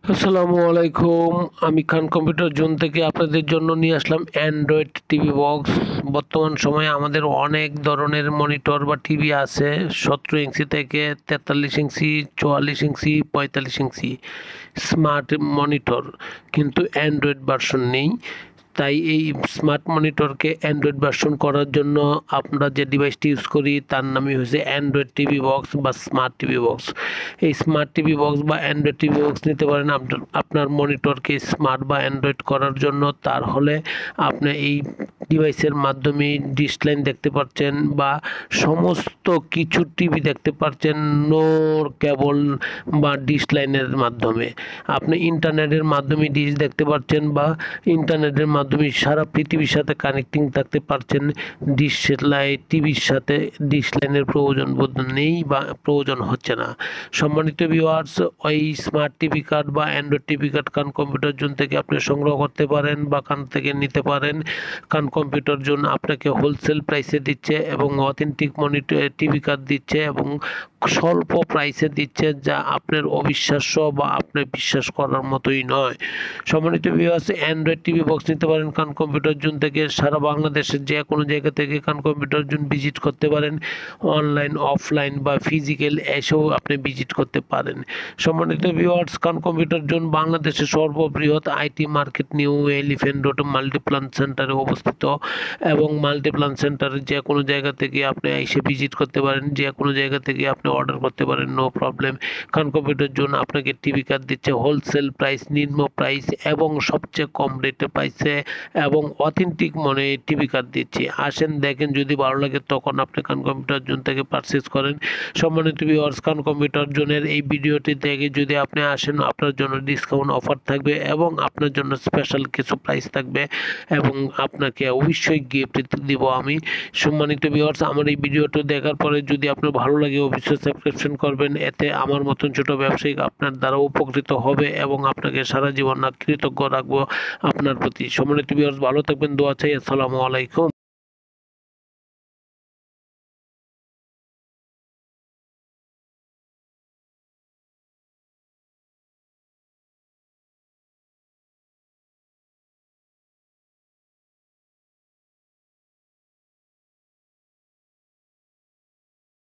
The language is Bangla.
আসসালামু আলাইকুম। আমি খান কম্পিউটার জোন থেকে আপনাদের জন্য নিয়ে আসলাম অ্যান্ড্রয়েড টিভি বক্স। বর্তমান সময়ে আমাদের অনেক ধরনের মনিটর বা টিভি আছে, 17 ইঞ্চি থেকে 43 ইঞ্চি, 44 ইঞ্চি, 45 ইঞ্চি স্মার্ট মনিটর, কিন্তু অ্যান্ড্রয়েড ভার্সন নেই। তাই এই স্মার্ট মনিটরকে অ্যান্ড্রয়েড ভার্সন করার জন্য আমরা যে ডিভাইসটি ইউজ করি তার নামই হচ্ছে অ্যান্ড্রয়েড টিভি বক্স বা স্মার্ট টিভি বক্স। এই স্মার্ট টিভি বক্স বা অ্যান্ড্রয়েড টিভি বক্স নিতে পারেন আপনার মনিটরকে স্মার্ট বা অ্যান্ড্রয়েড করার জন্য। তার হলে আপনি এই ডিভাইসের মাধ্যমে ডিশ লাইন দেখতে পাচ্ছেন বা সমস্ত কিছু টিভি দেখতে পাচ্ছেন নো কেবল বা ডিশ লাইনের মাধ্যমে। আপনি ইন্টারনেটের মাধ্যমে ডিশ দেখতে পাচ্ছেন বা ইন্টারনেটের মাধ্যমে সারা পৃথিবীর সাথে কানেক্টিং থাকতে পারছেন। ডিশ লাইন টিভির সাথে ডিশ লাইনের প্রয়োজন বোধ নেই বা প্রয়োজন হচ্ছে না। সম্মানিত ভিউয়ার্স, ওই স্মার্ট টিভি কার্ড বা অ্যান্ড্রয়েড টিভি কার্ড খান কম্পিউটার জোন থেকে আপনি সংগ্রহ করতে পারেন বা খান থেকে নিতে পারেন। খান কম্পিউটার জোন আপনাকে হোলসেল প্রাইসে দিচ্ছে এবং অথেন্টিক মনিটর টিভি কার্ড দিচ্ছে এবং স্বল্প প্রাইসে দিচ্ছে, যা আপনার অবিশ্বাস্য বা আপনার বিশ্বাস করার মতোই নয়। সম্মানিত ভিউয়ার্স, অ্যান্ড্রয়েড টিভি বক্স নিতে পারেন খান কম্পিউটার জোন থেকে। সারা বাংলাদেশের যে কোনো জায়গা থেকে খান কম্পিউটার জোন ভিজিট করতে পারেন। অনলাইন, অফলাইন বা ফিজিক্যাল এসেও আপনি ভিজিট করতে পারেন। সম্মানিত ভিউয়ার্স, খান কম্পিউটার জোন বাংলাদেশের সর্ববৃহৎ IT market new elephant road Multiplan সেন্টারে অবস্থিত এবং মাল্টিপ্লান সেন্টারের যে কোনো জায়গা থেকে আপনি এসে ভিজিট করতে পারেন। যে কোনো জায়গা থেকে আপনি অর্ডার করতে পারেন, নো প্রবলেম। খান কম্পিউটার জোন আপনাকে টিভি কার্ড দিচ্ছে হোলসেল প্রাইস, নিম্ন প্রাইস এবং সবচেয়ে কম রেটে পাইছে এবং অথেন্টিক মনে টিভি কার্ড দিচ্ছি। আসেন দেখেন, যদি ভালো লাগে তখন আপনি খান কম্পিউটার জোন থেকে পারচেজ করেন। সম্মানিত ভিউয়ার্স, খান কম্পিউটার জোনের এই ভিডিওটি দেখে যদি আপনি আসেন, আপনার জন্য ডিসকাউন্ট অফার থাকবে এবং আপনার জন্য স্পেশাল কিছু প্রাইস থাকবে এবং আপনাকে অবশ্যই গিফট দিব আমি। সম্মানিত ভিউয়ার্স, আমার এই ভিডিওটি দেখার পরে যদি আপনার ভালো লাগে অবশ্যই সাবস্ক্রিপশন করবেন। এতে আমার মতন ছোট ব্যবসায়িক আপনার দ্বারা উপকৃত হবে এবং আপনাকে সারা জীবন কৃতজ্ঞ রাখবো আপনার প্রতি। সম্মানিত ভিউয়ার্স, ভালো থাকবেন, দোয়া চাই। আসসালামু আলাইকুম।